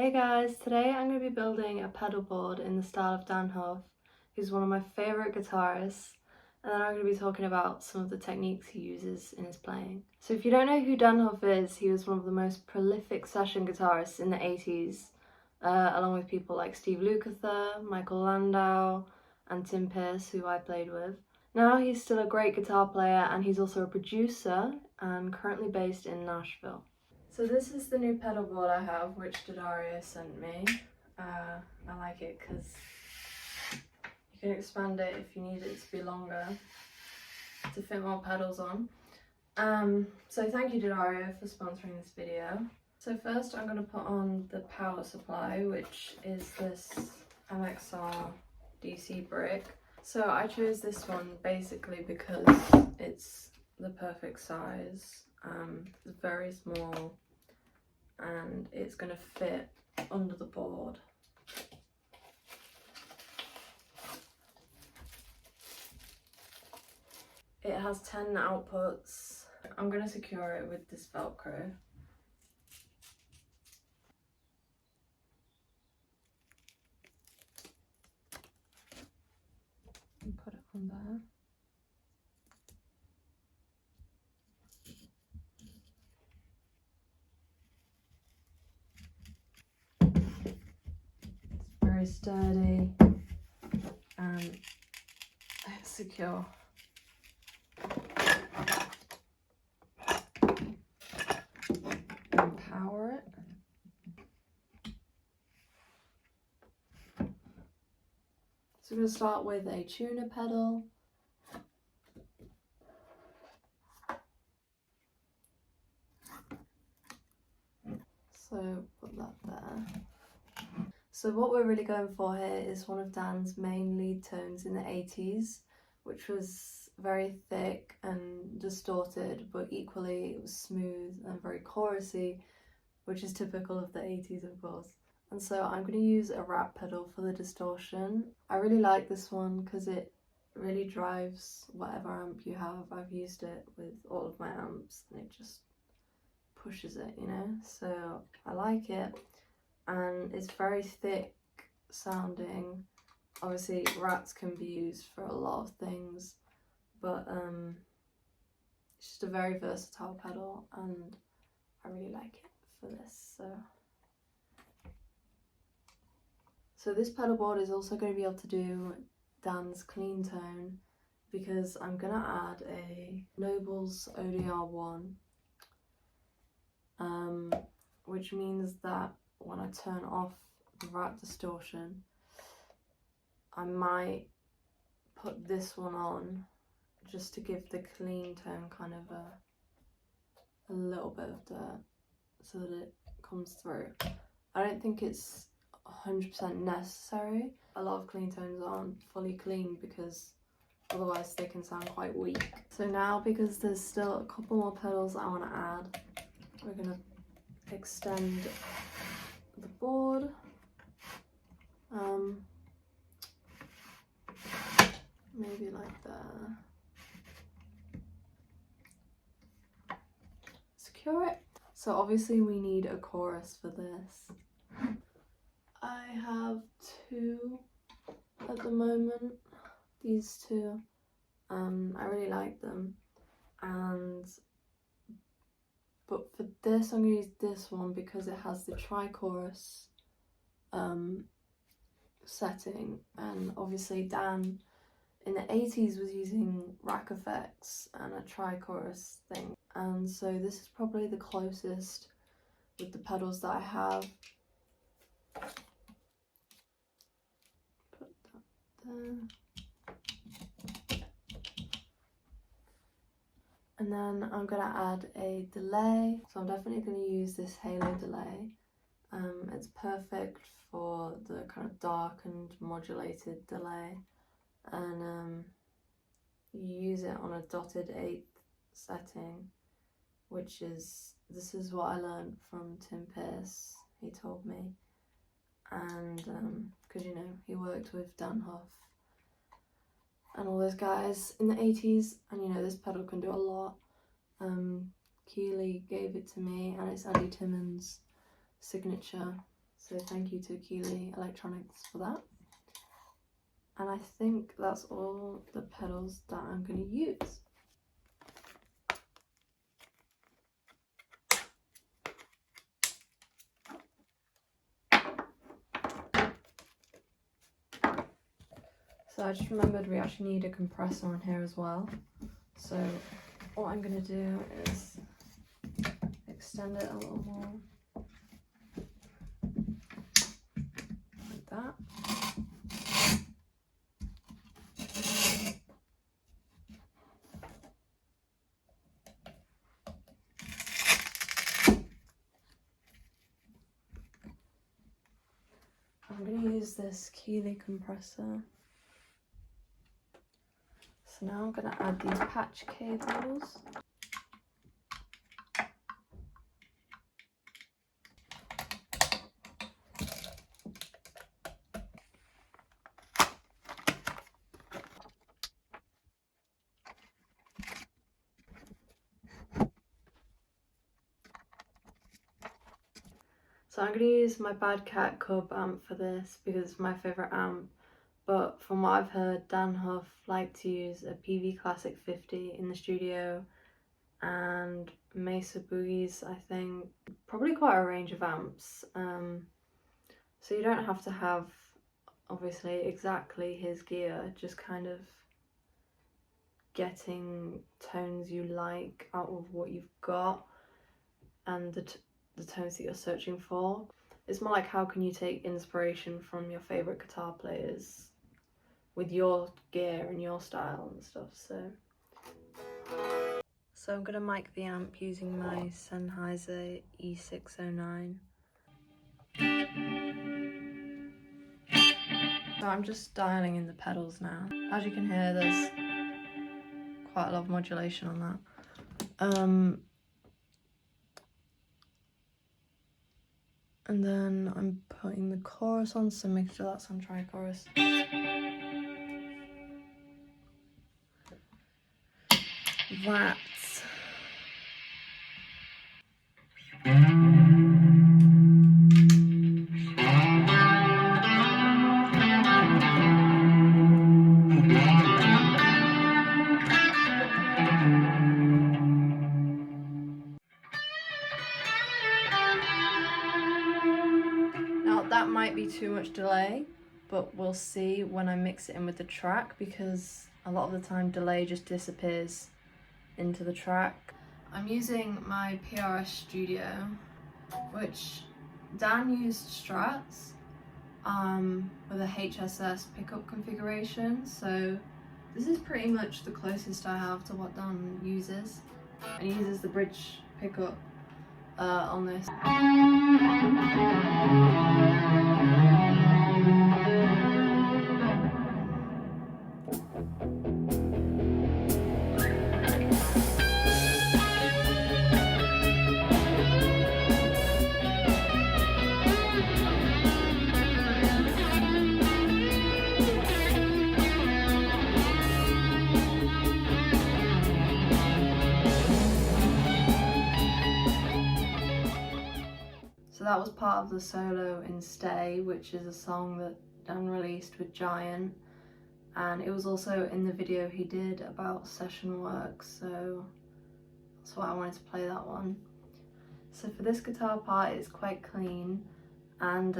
Hey guys, today I'm going to be building a pedal board in the style of Dann Huff, who's one of my favourite guitarists, and then I'm going to be talking about some of the techniques he uses in his playing. So if you don't know who Dann Huff is, he was one of the most prolific session guitarists in the 80s, along with people like Steve Lukather, Michael Landau, and Tim Pierce, who I played with. Now he's still a great guitar player, and he's also a producer and currently based in Nashville. So this is the new pedal board I have, which Dario sent me. I like it because you can expand it if you need it to be longer to fit more pedals on. So thank you Dario for sponsoring this video. So first I'm going to put on the power supply, which is this MXR DC brick. So I chose this one basically because it's the perfect size. It's very small and it's going to fit under the board. It has 10 outputs. I'm going to secure it with this Velcro. And put it on there. Very sturdy and secure. And power it. So we're going to start with a tuner pedal. So put that there. So what we're really going for here is one of Dan's main lead tones in the 80s, which was very thick and distorted, but equally it was smooth and very chorusy, which is typical of the 80s of course. And so I'm going to use a wrap pedal for the distortion. I really like this one because it really drives whatever amp you have. I've used it with all of my amps and it just pushes it, you know, so I like it. And it's very thick sounding. Obviously wraps can be used for a lot of things, but it's just a very versatile pedal and I really like it for this. So this pedal board is also going to be able to do Dan's clean tone because I'm going to add a Noble's ODR1, which means that when I turn off the wrap distortion, I might put this one on just to give the clean tone kind of a little bit of dirt so that it comes through. I don't think it's 100% necessary. A lot of clean tones aren't fully clean because otherwise they can sound quite weak. So now, because there's still a couple more pedals I want to add, we're going to extend the board. Maybe like that. Secure it. So obviously we need a chorus for this. I have two at the moment, these two. I really like them, but for this I'm going to use this one because it has the tri-chorus setting, and obviously Dan in the 80s was using rack effects and a tri-chorus thing, and so this is probably the closest with the pedals that I have. Put that there. And then I'm going to add a delay, so I'm definitely going to use this halo delay. It's perfect for the kind of dark and modulated delay, and you use it on a dotted 8th setting, this is what I learned from Tim Pierce, he told me, and because you know he worked with Dann Huff and all those guys in the 80s, and you know this pedal can do a lot. Keeley gave it to me and it's Andy Timmons' signature, So thank you to Keeley Electronics for that. And I think that's all the pedals that I'm going to use. So I just remembered we actually need a compressor on here as well. So what I'm going to do is extend it a little more, like that. I'm going to use this Keeley compressor. So now I'm going to add these patch cables. So I'm going to use my Bad Cat Cub amp for this because it's my favourite amp, but from what I've heard, Dann Huff liked to use a PV Classic 50 in the studio and Mesa Boogies, I think. Probably quite a range of amps, so you don't have to have, obviously, exactly his gear, just kind of getting tones you like out of what you've got and the tones that you're searching for. It's more like how can you take inspiration from your favourite guitar players with your gear and your style and stuff. So I'm going to mic the amp using my Sennheiser E609. So I'm just dialing in the pedals now. As you can hear, there's quite a lot of modulation on that. And then I'm putting the chorus on, so make sure that's on tri-chorus. That. Now that might be too much delay, but we'll see when I mix it in with the track, because a lot of the time delay just disappears into the track. I'm using my PRS Studio, which Dan used Strats with a HSS pickup configuration, so this is pretty much the closest I have to what Dan uses, and he uses the bridge pickup on this. So that was part of the solo in Stay, which is a song that Dan released with Giant, and it was also in the video he did about session work, so that's why I wanted to play that one. So for this guitar part, it's quite clean, and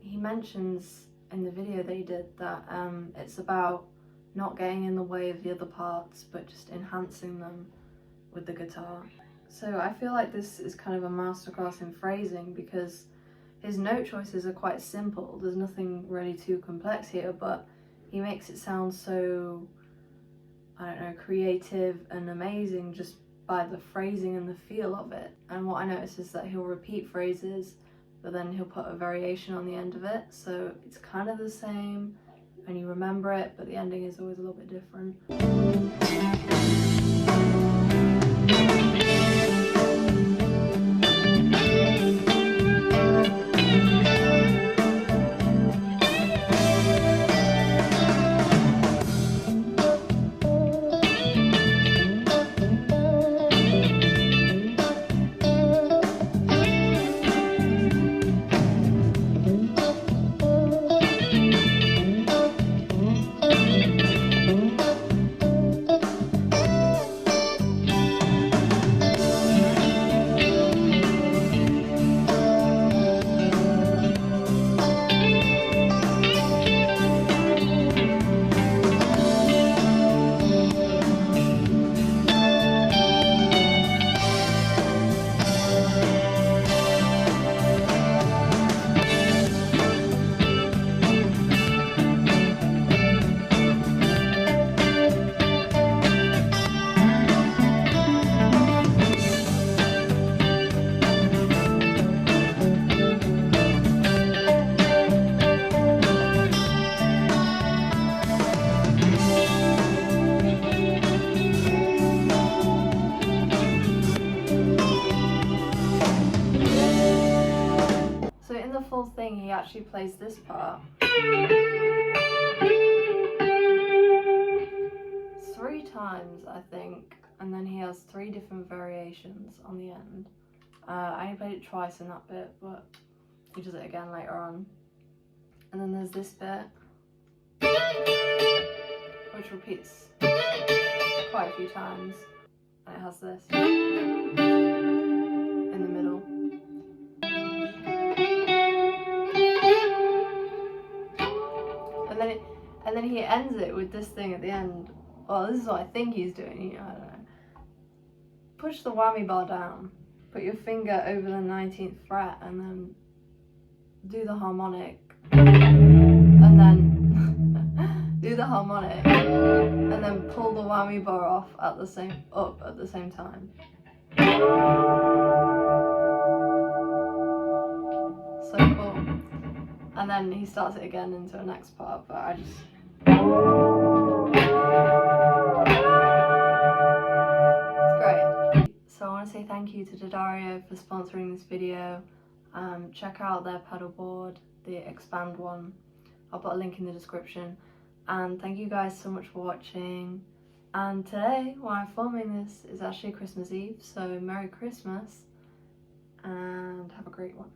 he mentions in the video they did that it's about not getting in the way of the other parts, but just enhancing them with the guitar. So I feel like this is kind of a masterclass in phrasing, because his note choices are quite simple. There's nothing really too complex here, but he makes it sound so, I don't know, creative and amazing just by the phrasing and the feel of it. And what I notice is that he'll repeat phrases, but then he'll put a variation on the end of it, so it's kind of the same and you remember it, but the ending is always a little bit different. he actually plays this part 3 times, I think, and then he has 3 different variations on the end. I only played it twice in that bit, but he does it again later on. And then there's this bit, which repeats quite a few times, and it has this in the middle. And then he ends it with this thing at the end. Well, this is what I think he's doing, you know, I don't know. Push the whammy bar down, put your finger over the 19th fret, and then do the harmonic, and then do the harmonic, and then pull the whammy bar off at the same time. So cool. And then he starts it again into the next part, but I just... It's great. So I want to say thank you to Daddario for sponsoring this video. Check out their pedal board, the Expand one. I'll put a link in the description. And thank you guys so much for watching. And today, while I'm filming this, is actually Christmas Eve, so Merry Christmas and have a great one.